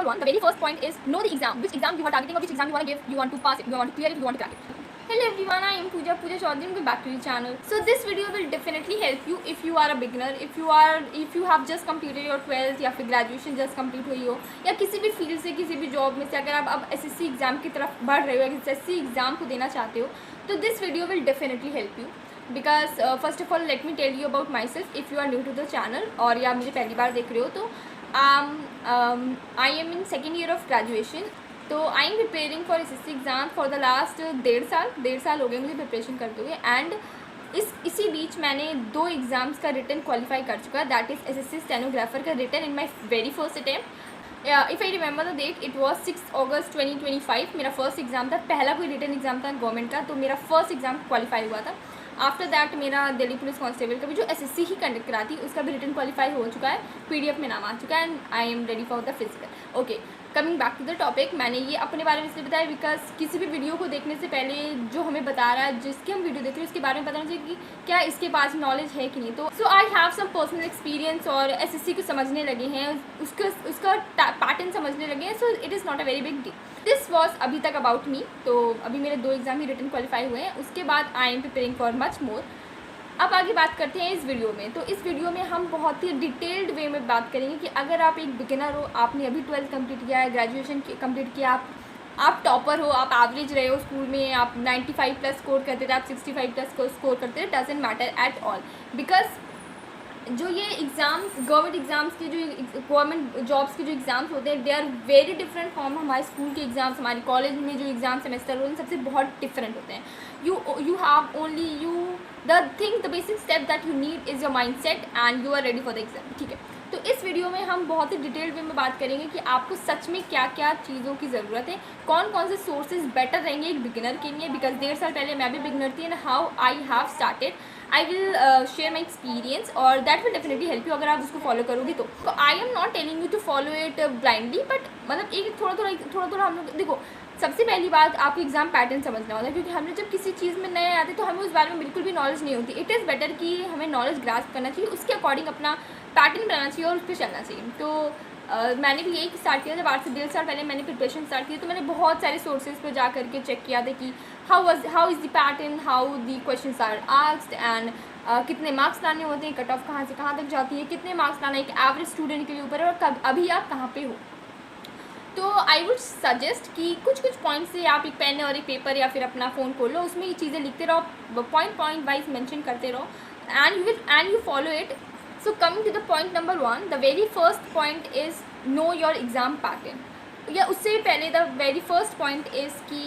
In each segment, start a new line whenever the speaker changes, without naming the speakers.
number one, the very first point is know the exam, which exam you are targeting or which exam you want to give, you want to pass it, you want to clear it, you want to crack it. Hello everyone, I am Pooja Chaudhary. Welcome back to the channel. So this video will definitely help you if you are a beginner, if you have just completed your 12th या फिर graduation just complete हुई हो, या किसी भी field से किसी भी जॉब में से अगर आप अब एसएससी एग्ज़ाम की तरफ बढ़ रहे हो या एसएससी एग्ज़ाम को देना चाहते हो, तो this video will definitely help you. Because first of all let me tell you about myself. If you are new to the channel और या मुझे पहली बार देख रहे हो, तो I am in second year of graduation. तो I am preparing for SSC exam for the last डेढ़ साल हो गए मुझे प्रिपरेशन करते हुए. एंड इसी बीच मैंने 2 एग्ज़ाम्स का रिटन क्वालिफाई कर चुका है. दैट इज़ एसएससी स्टेनोग्राफर का written in my very first attempt. If I remember the date, it was 6 August 2025. मेरा फर्स्ट एग्ज़ाम था, पहला कोई रिटन एग्ज़ाम था गवर्नमेंट का, तो मेरा फर्स्ट एग्ज़ाम क्वालिफाई हुआ था. आफ्टर दैट मेरा दिल्ली पुलिस कांस्टेबल का भी जो एसएससी ही कंडक्ट कराती उसका भी रिटन क्वालिफाई हो चुका है, पीडीएफ में नाम आ चुका है, and I am ready for the physical. Okay, coming back to the topic. मैंने ये अपने बारे में इसलिए बताया बिकॉज किसी भी वीडियो को देखने से पहले जो हमें बता रहा है, जिसकी हम वीडियो देख रहे हैं, उसके बारे में बताना चाहिए कि क्या इसके पास नॉलेज है कि नहीं. तो so I have some personal experience और एसएससी को समझने लगे हैं, उसका पैटर्न समझने लगे हैं. So it is not a very big deal. This was अभी तक अबाउट मी. तो अभी मेरे 2 एग्ज़ाम ही रिटन क्वालिफाई हुए हैं. उसके बाद आई am preparing for much more. अब आगे बात करते हैं इस वीडियो में. तो इस वीडियो में हम बहुत ही डिटेल्ड वे में बात करेंगे कि अगर आप एक बिगिनर हो, आपने अभी 12th कंप्लीट किया है, ग्रेजुएशन कंप्लीट किया, आप टॉपर हो, आप एवरेज रहे हो स्कूल में, आप 95 प्लस स्कोर करते थे, आप 65 प्लस स्कोर करते थे, doesn't matter at all. Because जो ये एग्ज़ाम्स गवर्नमेंट एग्ज़ाम्स के जो गवर्नमेंट जॉब्स के जो एग्ज़ाम्स होते हैं, they are very different from हमारे स्कूल के एग्ज़ाम्स. हमारे कॉलेज में जो एग्ज़ाम सेमेस्टर होते हैं सबसे बहुत डिफरेंट होते हैं. You have only the basic step that you need is your mind set and you are ready for the exam. ठीक है, तो इस वीडियो में हम बहुत ही डिटेल्ड वे में बात करेंगे कि आपको सच में क्या क्या चीज़ों की ज़रूरत है, कौन कौन से सोर्सेज बेटर रहेंगे एक बिगिनर के लिए. बिकॉज 1.5 साल पहले मैं भी बिगिनर थी and how I have started. I will share my experience और that will definitely help you अगर आप उसको फॉलो करोगे. तो I am not telling you to follow it blindly, but मतलब एक थोड़ा हम लोग देखो. सबसे पहली बात, आपको एग्जाम पैटर्न समझना होता है, क्योंकि हम लोग जब किसी चीज़ में नए आते तो हमें उस बारे में बिल्कुल भी नॉलेज नहीं होती. इट इज़ बेटर कि हमें नॉलेज ग्रास्प करना चाहिए, उसके अकॉर्डिंग अपना पैटर्न बनाना चाहिए और उस पर चलना चाहिए. तो मैंने भी यही स्टार्ट किया. जब 8 से 1.5 साल पहले मैंने प्रिपरेशन स्टार्ट की, तो मैंने बहुत सारे सोर्सेज पर जा करके चेक किया था कि how is the pattern, how the questions are asked and कितने मार्क्स लाने होते हैं, कट ऑफ कहाँ से कहाँ तक जाती है, कितने मार्क्स लाना एक एवरेज स्टूडेंट के लिए ऊपर है, और अभी आप कहाँ पे हो. तो आई वुड सजेस्ट कि कुछ पॉइंट्स से आप एक पेन और एक पेपर या फिर अपना फ़ोन खोल लो, उसमें ये चीज़ें लिखते रहो, पॉइंट वाइज मेंशन करते रहो, and you follow it. So coming to the point number 1, the very first point is know your exam pattern. या उससे पहले the very first point is कि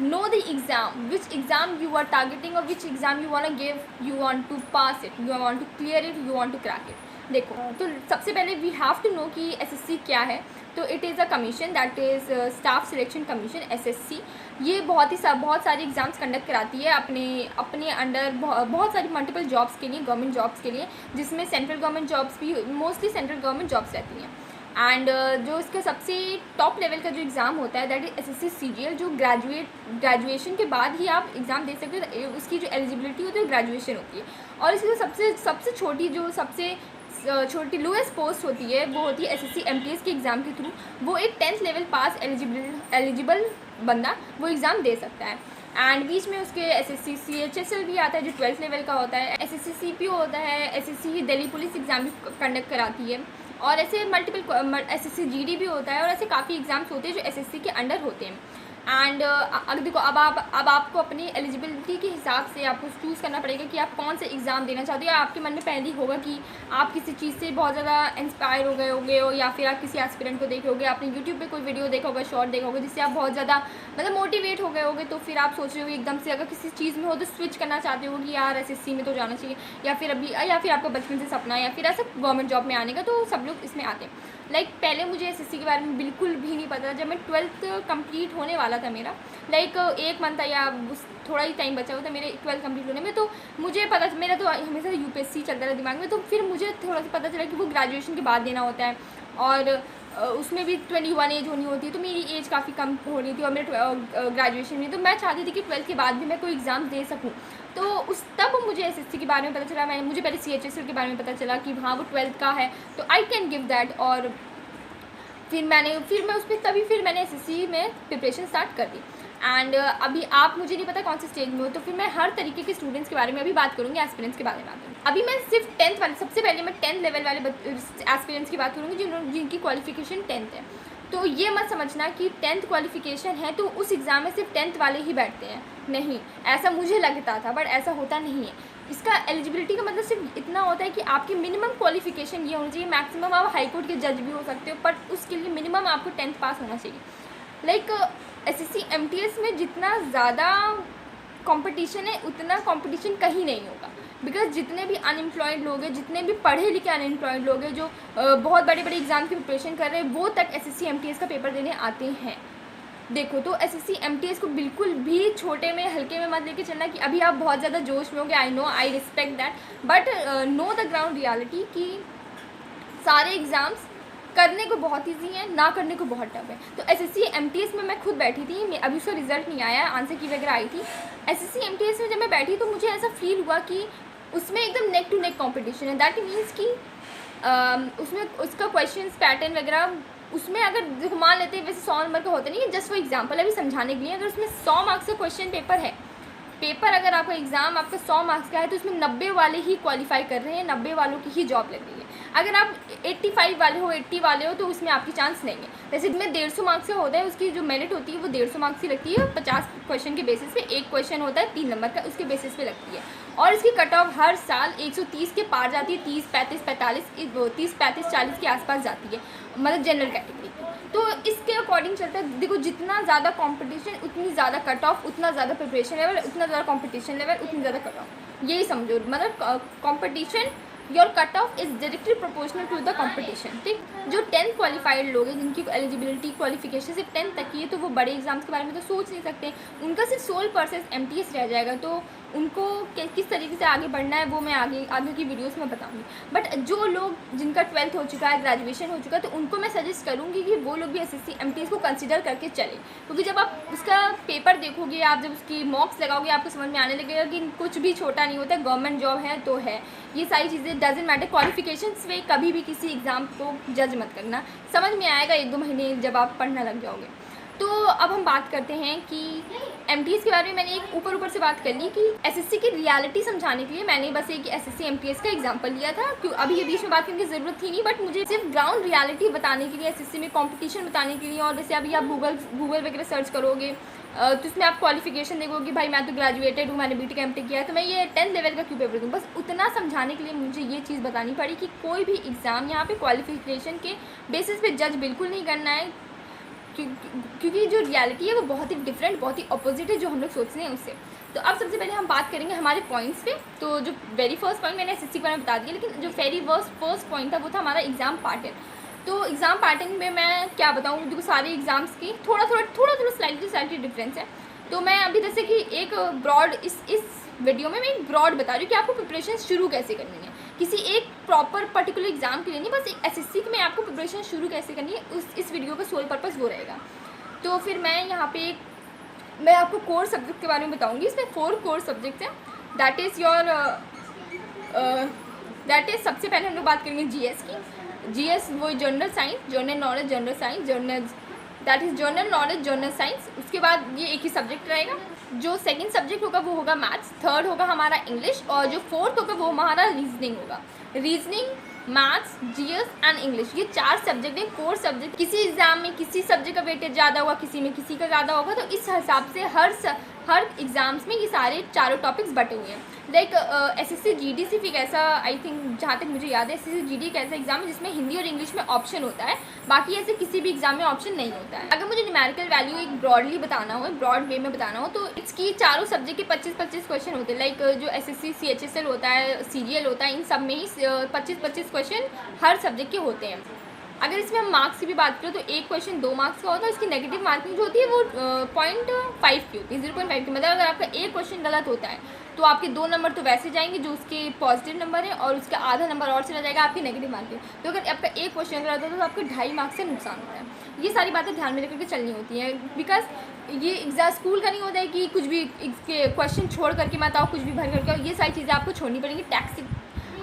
know the exam, which exam you are targeting or which exam you want to give, you want to pass it, you want to clear it, you want to crack it. देखो, तो सबसे पहले we have to know कि SSC क्या है. तो it is a commission, that is staff selection commission, SSC. ये बहुत सारी एग्ज़ाम्स कंडक्ट कराती है अपने अंडर बहुत सारी मल्टीपल जॉब्स के लिए, गवर्नमेंट जॉब्स के लिए, जिसमें सेंट्रल गवर्नमेंट जॉब्स भी, मोस्टली सेंट्रल गवर्नमेंट जॉब्स रहती हैं. एंड जो इसका सबसे टॉप लेवल का जो एग्ज़ाम होता है, दैट इज़ एसएससी सीजीएल, जो ग्रेजुएशन के बाद ही आप एग्ज़ाम दे सकते हो. उसकी जो एलिजिबिलिटी होती है ग्रेजुएशन होती है. और इसकी जो सबसे छोटी लोएस्ट पोस्ट होती है, वो होती है एसएससी एमटीएस के एग्ज़ाम के थ्रू. वो एक 10th लेवल पास एलिजिबल बंदा वो एग्ज़ाम दे सकता है. एंड बीच में उसके एसएससी सीएचएसएल भी आता है जो 12th लेवल का होता है, एसएससी सीपीओ होता है, एसएससी दिल्ली पुलिस एग्ज़ाम भी कंडक्ट कराती है, और ऐसे मल्टीपल एसएससी जीडी भी होता है, और ऐसे काफ़ी एग्ज़ाम्स होते हैं जो एसएससी के अंडर होते हैं. एंड देखो, अब आपको अपनी एलिजिबिलिटी के हिसाब से आपको चूज़ करना पड़ेगा कि आप कौन से एग्ज़ाम देना चाहते हो. या आपके मन में पहले ही होगा कि आप किसी चीज़ से बहुत ज़्यादा इंस्पायर हो गए होंगे हो, या फिर आप किसी एस्पिरेंट को देखे होगे, आपने यूट्यूब पे कोई वीडियो देखा होगा, शॉर्ट देखा होगा, जिससे आप बहुत ज़्यादा मतलब मोटिवेट हो गए होगे. तो फिर आप सोच रहे हो एकदम से, अगर किसी चीज़ में हो तो स्विच करना चाहते हो कि यार एसएससी में तो जाना चाहिए, या फिर आपका बचपन से सपना है, या फिर ऐसा गवर्नमेंट जॉब में आने का, तो सब लोग इसमें आते हैं. पहले मुझे एसएससी के बारे में बिल्कुल भी नहीं पता. जब मैं 12th कंप्लीट होने वाला था मेरा, एक मंथ या थोड़ा ही टाइम बचा हुआ था मेरे 12th कंप्लीट होने में, तो मुझे पता, मेरा तो हमेशा यूपीएससी चलता रहा दिमाग में. तो फिर मुझे थोड़ा सा पता चला कि वो ग्रेजुएशन के बाद देना होता है, और उसमें भी 21 एज होनी होती है. तो मेरी एज काफ़ी कम हो रही थी और मेरे ग्रेजुएशन में, तो मैं चाहती थी कि 12th के बाद भी मैं कोई एग्ज़ाम दे सकूँ. तो तब मुझे एसएससी के बारे में पता चला. मुझे पहले सीएचएसएल के बारे में पता चला कि हाँ वो 12th का है, तो आई कैन गिव दैट. और फिर मैं उस पर फिर मैंने SSC में प्रिपरेशन स्टार्ट कर दी। एंड अभी आप मुझे नहीं पता कौन से स्टेज में हो, तो फिर मैं हर तरीके के स्टूडेंट्स के बारे में अभी बात करूँगी, एस्पिरेंट्स के बारे में बात करूँगी। अभी मैं सिर्फ 10th वाले, सबसे पहले मैं 10th लेवल वाले एस्पिरेंट्स की बात करूँगी जिनकी क्वालिफिकेशन 10th है। तो ये मत समझना कि 10th क्वालिफिकेशन है तो उस एग्ज़ाम में सिर्फ 10th वाले ही बैठते हैं, नहीं, ऐसा मुझे लगता था बट ऐसा होता नहीं है। इसका एलिजिबिलिटी का मतलब सिर्फ इतना होता है कि आपकी मिनिमम क्वालिफिकेशन ये होनी चाहिए। मैक्सिमम आप हाई कोर्ट के जज भी हो सकते हो, बट उसके लिए मिनिमम आपको 10th पास होना चाहिए। लाइक SSC MTS में जितना ज़्यादा कंपटीशन है उतना कंपटीशन कहीं नहीं होगा, बिकॉज जितने भी अनएम्प्लॉयड लोग हैं, जितने भी पढ़े लिखे अनएम्प्लॉयड लोग हैं जो बहुत बड़े बड़े एग्ज़ाम की प्रिपरेशन कर रहे हैं, वो तक SSC MTS का पेपर देने आते हैं। देखो, तो SSC MTS को बिल्कुल भी छोटे में हल्के में मत लेके चलना कि अभी आप बहुत ज़्यादा जोश में होंगे। I know, I respect that, but know the ground reality कि सारे एग्ज़ाम्स करने को बहुत ईजी है, ना करने को बहुत टफ है। तो SSC MTS में मैं खुद बैठी थी, अभी उसका रिजल्ट नहीं आया, आंसर की वगैरह आई थी। SSC MTS में जब मैं बैठी तो मुझे ऐसा फील हुआ कि उसमें एकदम नेक टू नेक कॉम्पिटिशन है। दैट मीन्स कि उसमें उसका क्वेश्चन पैटर्न वगैरह, उसमें अगर देखो मान लेते हैं वैसे 100 नंबर का होता नहीं है, जस्ट फॉर एग्जाम्पल अभी समझाने के लिए, अगर उसमें 100 मार्क्स का क्वेश्चन पेपर है, अगर आपका एग्ज़ाम आपका 100 मार्क्स का है तो उसमें 90 वाले ही क्वालिफाई कर रहे हैं, 90 वालों की ही जॉब लग रही है। अगर आप 85 वाले हो, 80 वाले हो, तो उसमें आपकी चांस नहीं है। वैसे इसमें 150 मार्क्स का होता है, उसकी जो मेरिट होती है वो 150 मार्क्स की लगती है। 50 क्वेश्चन के बेसिस पे एक क्वेश्चन होता है 3 नंबर का, उसके बेसिस पे लगती है। और इसकी कट ऑफ हर साल 130 के पार जाती है, 30, 35, 45, 30, 35, 40 के आसपास जाती है, मतलब जनरल कैटेगरी की। तो इसके अकॉर्डिंग चलता है। देखो, जितना ज़्यादा कंपटीशन उतनी ज़्यादा कट ऑफ, उतना ज़्यादा प्रिपरेशन लेवल, उतना ज़्यादा कंपटीशन लेवल, उतनी ज़्यादा कट ऑफ। यही समझो, मतलब competition, your cut off is directly proportional to the competition. ठीक, जो 10th क्वालिफाइड लोग हैं, जिनकी एलिजिबिलिटी क्वालिफिकेशन सिर्फ 10th तक की है, तो वो बड़े एग्जाम्स के बारे में तो सोच नहीं सकते। उनका सिर्फ सोल पर्पस MTS रह जाएगा। तो उनको किस तरीके से आगे बढ़ना है वो मैं आगे की वीडियोस में बताऊंगी। बट जो लोग जिनका 12th हो चुका है, ग्रेजुएशन हो चुका है, तो उनको मैं सजेस्ट करूँगी कि वो लोग भी SSC MTS को कंसिडर करके चलें। क्योंकि जब आप उसका पेपर देखोगे, आप जब उसकी मॉक्स लगाओगे, आपको समझ में आने लगेगा कि कुछ भी छोटा नहीं होता, गवर्नमेंट जॉब है तो है। ये सारी चीज़ें डजेंट मैटर, क्वालिफिकेशंस में कभी भी किसी एग्ज़ाम को जज मत करना, समझ में आएगा 1-2 महीने जब आप पढ़ना लग जाओगे। तो अब हम बात करते हैं कि MTS के बारे में। मैंने एक ऊपर से बात कर ली कि SSC की रियलिटी समझाने के लिए मैंने बस एक SSC MTS का एग्जांपल लिया था। क्यों अभी ये बीच में बात करने की ज़रूरत थी नहीं, बट मुझे सिर्फ ग्राउंड रियलिटी बताने के लिए, SSC में कंपटीशन बताने के लिए। और जैसे अभी आप गूगल वगैरह सर्च करोगे तो उसमें आप क्वालिफिकेशन देखोगे, भाई मैं तो ग्रेजुएटेड हूँ, मैंने BTech MTech किया है, तो मैं ये 10th लेवल का क्यों पेपर दूँ। बस उतना समझाने के लिए मुझे ये चीज़ बतानी पड़ी कि कोई भी एग्ज़ाम यहाँ पे क्वालिफिकेशन के बेसिस पे जज बिल्कुल नहीं करना है, क्योंकि जो रियलिटी है वो बहुत ही डिफरेंट, बहुत ही अपोजिट है जो हम लोग सोचते हैं उससे। तो अब सबसे पहले हम बात करेंगे हमारे पॉइंट्स पे। तो जो वेरी फर्स्ट पॉइंट मैंने SSC के बारे में बता दिया, लेकिन जो वेरी फर्स्ट पॉइंट था वो था हमारा एग्ज़ाम पैटर्न। तो एग्ज़ाम पैटर्न में मैं क्या बताऊँ, जो सारे एग्ज़ाम्स की थोड़ा स्लाइटली डिफरेंस है। तो मैं अभी जैसे कि एक ब्रॉड इस वीडियो में मैं एक ब्रॉड बता रही हूँ कि आपको प्रिपरेशन शुरू कैसे करनी है, किसी एक प्रॉपर पर्टिकुलर एग्जाम के लिए नहीं, बस एक SSC में आपको प्रिपरेशन शुरू कैसे करनी है, इस वीडियो का सोल पर्पस वो रहेगा। तो फिर मैं यहाँ पे मैं आपको कोर सब्जेक्ट के बारे में बताऊँगी। इसमें 4 कोर सब्जेक्ट्स हैं। दैट इज़ सबसे पहले हम लोग बात करेंगे GS की। GS वो general science, general knowledge, general science, that is general knowledge, general science. उसके बाद ये एक ही सब्जेक्ट रहेगा। जो सेकंड सब्जेक्ट होगा वो होगा मैथ्स, थर्ड होगा हमारा इंग्लिश, और जो फोर्थ होगा वो हमारा रीजनिंग होगा। Reasoning, maths, GS and English, ये 4 सब्जेक्ट हैं कोर सब्जेक्ट। किसी एग्जाम में किसी सब्जेक्ट का वेटेज ज़्यादा होगा, किसी में किसी का ज़्यादा होगा, तो इस हिसाब से हर एग्जाम्स में ये सारे चारों टॉपिक्स बटे हुए हैं। लाइक SSC GD सिर्फ एक ऐसा, आई थिंक जहाँ तक मुझे याद है, SSC GD एक ऐसा एग्जाम है जिसमें हिंदी और इंग्लिश में ऑप्शन होता है, बाकी ऐसे किसी भी एग्जाम में ऑप्शन नहीं होता है। अगर मुझे न्यूमेरिकल वैल्यू एक ब्रॉडली बताना हो, ब्रॉड वे में बताना हो, तो इसकी चारों सब्जेक्ट के 25-25 क्वेश्चन होते हैं। लाइक जो SSC CHSL होता है, CGL होता है, इन सब में ही 25-25 क्वेश्चन हर सब्जेक्ट के होते हैं। अगर इसमें हम मार्क्स की भी बात करें तो एक क्वेश्चन 2 मार्क्स का होता है, इसकी नेगेटिव मार्किंग जो होती है वो 0.5 की होती है, 0.5 की। मतलब अगर आपका एक क्वेश्चन गलत होता है तो आपके 2 नंबर तो वैसे जाएंगे जो उसके पॉजिटिव नंबर है, और उसका आधा नंबर और चला जाएगा आपकी नेगेटिव मार्किंग। तो अगर आपका एक क्वेश्चन गलत होता है तो आपके 2.5 मार्क्स से नुकसान होता है। ये सारी बातें ध्यान में रख करके चलनी होती हैं, बिकॉज ये एग्जाम स्कूल का नहीं होता है कि कुछ भी क्वेश्चन छोड़ करके मत आओ, कुछ भी भर करके आओ। ये सारी चीज़ें आपको छोड़नी पड़ेंगी।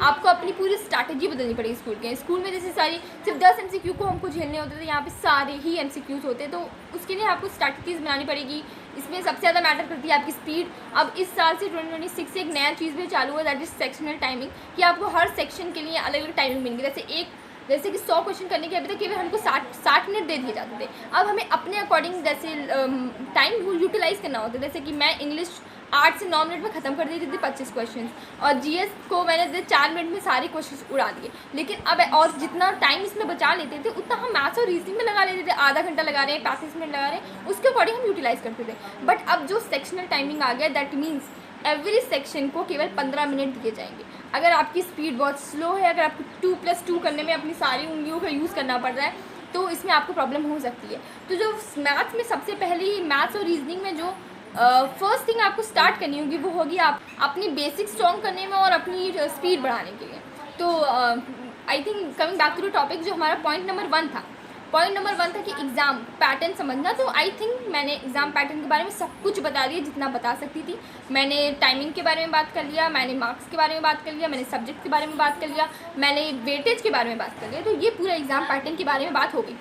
आपको अपनी पूरी स्ट्रैटेजी बदलनी पड़ेगी स्कूल में जैसे सारी सिर्फ 10 MCQ को हमको झेलने होते थे, यहाँ पे सारे ही MCQs होते हैं, तो उसके लिए आपको स्ट्रैटेजीज बनानी पड़ेगी। इसमें सबसे ज़्यादा मैटर करती है आपकी स्पीड। अब इस साल से 2026 से एक नया चीज़ भी चालू है, दैट इज़ सेक्शनल टाइमिंग, कि आपको हर सेक्शन के लिए अलग अलग टाइमिंग मिलेगी। जैसे कि 100 क्वेश्चन करने के अभी तक केवल हमको 60 मिनट दे दिए जाते थे, अब हमें अपने अकॉर्डिंग जैसे टाइम यूटिलाइज़ करना होता है। जैसे कि मैं इंग्लिश 8 से 9 मिनट में ख़त्म कर देती थी 25 क्वेश्चन, और GS को मैंने 4 मिनट में सारे क्वेश्चन उड़ा दिए। लेकिन अब और जितना टाइम इसमें बचा लेते थे उतना हम मैथ्स और रीजनिंग में लगा लेते थे। आधा घंटा लगा रहे हैं, 35 मिनट लगा रहे हैं, उसके अकॉर्डिंग हम यूटिलाइज़ करते थे। बट अब जो सेक्शनल टाइमिंग आ गया, दैट मीन्स एवरी सेक्शन को केवल 15 मिनट दिए जाएंगे। अगर आपकी स्पीड बहुत स्लो है, अगर आपको 2+2 करने में अपनी सारी उंगलियों का यूज़ करना पड़ रहा है, तो इसमें आपको प्रॉब्लम हो सकती है। तो जो मैथ्स में सबसे पहले मैथ्स और रीजनिंग में जो फर्स्ट थिंग आपको स्टार्ट करनी होगी वो होगी आप अपनी बेसिक स्ट्रॉन्ग करने में और अपनी स्पीड बढ़ाने के लिए। तो I think coming back to the topic, जो हमारा पॉइंट नंबर 1 था कि एग्ज़ाम पैटर्न समझना। तो आई थिंक मैंने एग्ज़ाम पैटर्न के बारे में सब कुछ बता दिया जितना बता सकती थी। मैंने टाइमिंग के बारे में बात कर लिया, मैंने मार्क्स के बारे में बात कर लिया, मैंने सब्जेक्ट के बारे में बात कर लिया, मैंने वेटेज के बारे में बात कर लिया। तो ये पूरा एग्ज़ाम पैटर्न के बारे में बात हो गई।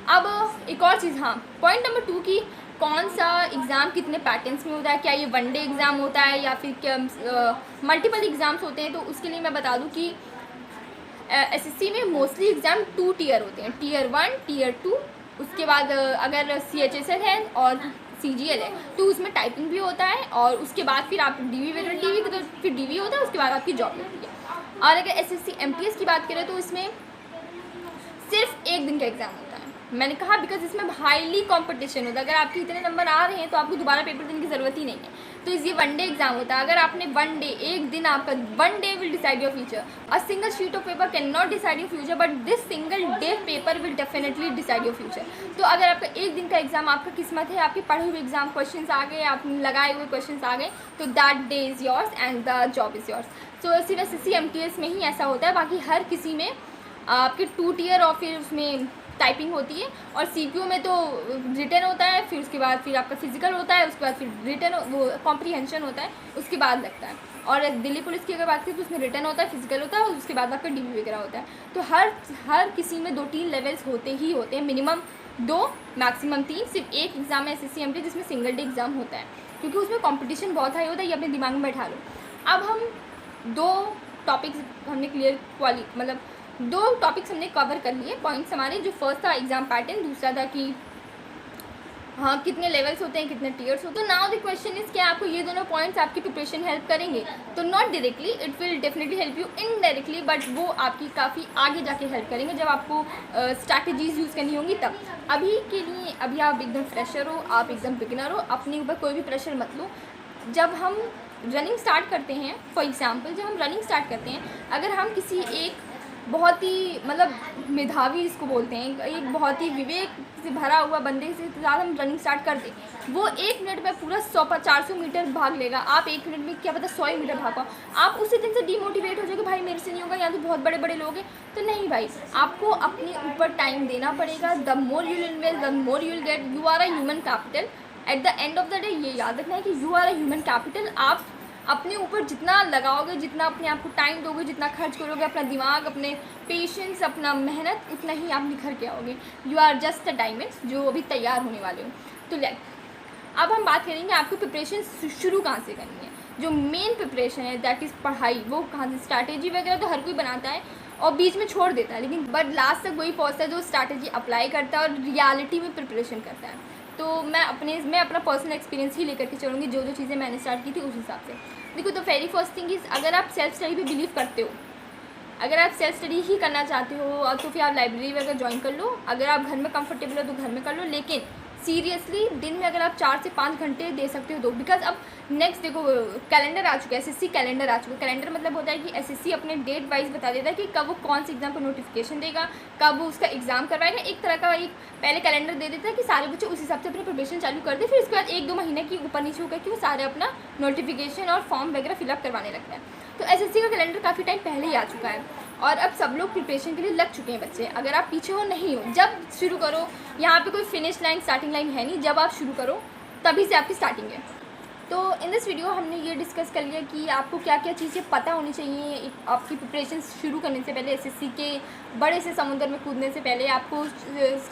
अब एक और चीज़, हाँ, पॉइंट नंबर 2 की कौन सा एग्ज़ाम कितने पैटर्न्स में होता है, क्या ये 1 डे एग्ज़ाम होता है या फिर क्या मल्टीपल एग्ज़ाम्स होते हैं। तो उसके लिए मैं बता दूं कि SSC में मोस्टली एग्ज़ाम 2 टियर होते हैं, टियर 1, टियर 2। उसके बाद अगर CHSL है और CGL है तो उसमें टाइपिंग भी होता है, और उसके बाद फिर आप DV वगैरह DV तो फिर DV होता है, उसके बाद आपकी जॉब होती है। और अगर SSC MTS की बात करें तो इसमें सिर्फ 1 दिन का एग्ज़ाम होता है। मैंने कहा बिकॉज इसमें हाईली कंपटीशन होता है। अगर आपके इतने नंबर आ रहे हैं तो आपको दोबारा पेपर देने की ज़रूरत ही नहीं है। तो ये 1 डे एग्जाम होता है। अगर आपने 1 डे, एक दिन आपका 1 day will decide your future. A single sheet of paper can not decide your future, but this single day paper will definitely decide your future. तो अगर आपका एक दिन का एग्जाम, आपका किस्मत है, आपके पढ़े हुए एग्जाम क्वेश्चन आ गए, आपने लगाए हुए क्वेश्चन आ गए, तो that day is yours and the job is yours. So सिर्फ SSC MTS में ही ऐसा होता है, बाकी हर किसी में आपके 2 टियर और फिर उसमें टाइपिंग होती है। और CPO में तो रिटन होता है, फिर उसके बाद फिर आपका फिजिकल होता है, उसके बाद फिर रिटन वो कॉम्प्रीहेंशन होता है, उसके बाद लगता है। और दिल्ली पुलिस की अगर बात करें तो उसमें रिटन होता है, फिजिकल होता है, और उसके बाद आपका DV वगैरह होता है। तो हर किसी में 2-3 लेवल्स होते ही होते हैं, मिनिमम 2 मैक्सिमम 3। सिर्फ एक एग्ज़ाम है SSC MT जिसमें सिंगल डे एग्ज़ाम होता है, क्योंकि उसमें कॉम्पिटिशन बहुत हाई होता है, ये अपने दिमाग में बैठा लो। अब हम 2 टॉपिक्स हमने मतलब 2 टॉपिक्स हमने कवर कर लिए पॉइंट्स हमारे। जो फर्स्ट था एग्जाम पैटर्न, दूसरा था कि हाँ कितने लेवल्स होते हैं, कितने टीयर्स होते हैं। तो नाउ द क्वेश्चन इज क्या आपको ये दोनों पॉइंट्स आपकी प्रिपरेशन हेल्प करेंगे? तो not directly, it will definitely help you indirectly, but वो आपकी काफ़ी आगे जाके हेल्प करेंगे जब आपको स्ट्रैटेजीज़ यूज़ करनी होंगी तब। अभी के लिए, अभी आप एकदम फ्रेशर हो, आप एकदम बिगिनर हो, अपने ऊपर कोई भी प्रेशर मत लो। जब हम रनिंग स्टार्ट करते हैं, फॉर एग्जाम्पल जब हम रनिंग स्टार्ट करते हैं, अगर हम किसी एक बहुत ही मतलब मेधावी इसको बोलते हैं, एक बहुत ही विवेक से भरा हुआ बंदे से ज़्यादा हम रनिंग स्टार्ट कर दें, वो 1 मिनट में पूरा 400 मीटर भाग लेगा, आप 1 मिनट में क्या पता 100 मीटर भाग पाओ। आप उसी दिन से डीमोटिवेट हो जाओगे, भाई मेरे से नहीं होगा, यहाँ तो बहुत बड़े बड़े लोग हैं। तो नहीं भाई, आपको अपने ऊपर टाइम देना पड़ेगा। The more you will invest, the more you will get. You are a human capital. At the end of the day ये याद रखना है कि you are a human capital. आप अपने ऊपर जितना लगाओगे, जितना अपने आप को टाइम दोगे, जितना खर्च करोगे, अपना दिमाग, अपने पेशेंस, अपना मेहनत, उतना ही आप निखर के आओगे। You are just a diamond जो अभी तैयार होने वाले हो। तो अब हम बात करेंगे आपको प्रिपरेशन शुरू कहाँ से करनी है। जो मेन प्रिपरेशन है दैट इज़ पढ़ाई, वो कहाँ से। स्ट्रैटेजी वगैरह तो हर कोई बनाता है और बीच में छोड़ देता है, लेकिन बट लास्ट तक वही पहुँचता है जो स्ट्रैटेजी अप्लाई करता है और रियलिटी में प्रिपरेशन करता है। तो मैं अपना पर्सनल एक्सपीरियंस ही लेकर के चलूँगी, जो जो चीज़ें मैंने स्टार्ट की थी उस हिसाब से। देखो, तो वेरी फर्स्ट थिंग इज़, अगर आप सेल्फ स्टडी पे बिलीव करते हो, अगर आप सेल्फ स्टडी ही करना चाहते हो तो फिर आप लाइब्रेरी वगैरह ज्वाइन कर लो। अगर आप घर में कंफर्टेबल हो तो घर में कर लो, लेकिन सीरियसली दिन में अगर आप 4 से 5 घंटे दे सकते हो तो, बिकॉज अब नेक्स्ट देखो कैलेंडर आ चुका है, SSC कैलेंडर आ चुका है। कैलेंडर मतलब होता है कि SSC अपने डेट वाइज बता देता है कि कब वो कौन सी एग्जाम को नोटिफिकेशन देगा, कब वो उसका एग्जाम करवाएगा। एक तरह का एक पहले कैलेंडर दे देता है कि सारे बच्चे उस हिसाब से अपनी प्रिपरेशन चालू कर दे। फिर उसके बाद 1-2 महीने की ऊपर नीचे होकर कि वो सारे अपना नोटिफिकेशन और फॉर्म वगैरह फिलअप करवाने लगता है। तो SSC का कैलेंडर काफ़ी टाइम पहले ही आ चुका है और अब सब लोग प्रिपरेशन के लिए लग चुके हैं बच्चे। अगर आप पीछे हो, नहीं हो, जब शुरू करो, यहाँ पे कोई फिनिश लाइन स्टार्टिंग लाइन है नहीं, जब आप शुरू करो तभी से आपकी स्टार्टिंग है। तो इन दिस वीडियो हमने ये डिस्कस कर लिया कि आपको क्या क्या चीज़ें पता होनी चाहिए आपकी प्रिपरेशन शुरू करने से पहले, एसएससी के बड़े से समुद्र में कूदने से पहले आपको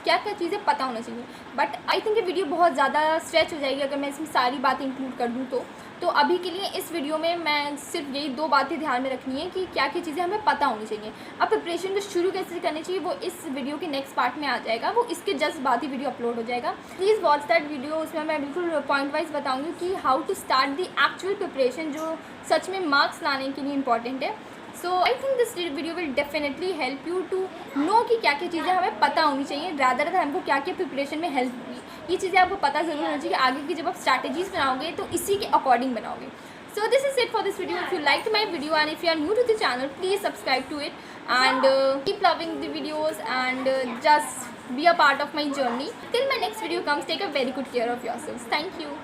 क्या क्या चीज़ें पता होना चाहिए। बट आई थिंक ये वीडियो बहुत ज़्यादा स्ट्रेच हो जाएगी अगर मैं इसमें सारी बातें इंक्लूड कर दूँ तो अभी के लिए इस वीडियो में मैं सिर्फ यही 2 बातें ध्यान में रखनी है कि क्या क्या चीज़ें हमें पता होनी चाहिए। अब प्रिपरेशन को शुरू कैसे करनी चाहिए वो इस वीडियो के नेक्स्ट पार्ट में आ जाएगा, वो इसके जस्ट बाद ही वीडियो अपलोड हो जाएगा। प्लीज़ वॉच दैट वीडियो, उसमें मैं बिल्कुल पॉइंट वाइज बताऊँगी कि how to start the actual preparation जो सच में मार्क्स लाने के लिए इंपॉर्टेंट है। So I think this video will definitely help you to know कि क्या क्या चीज़ें हमें पता होनी चाहिए, रादर देन हमको क्या क्या प्रिपरेशन में हेल्प होगी। ये चीज़ें आपको पता ज़रूर होना चाहिए, आगे की जब आप स्ट्रैटेजीज बनाओगे तो इसी के अकॉर्डिंग बनाओगे। So this is it for this video. If you liked my video and if you are new to the channel, please subscribe to it and keep loving the videos and just be a part of my journey. Till my next video comes, take a very good care of yourselves. Thank you.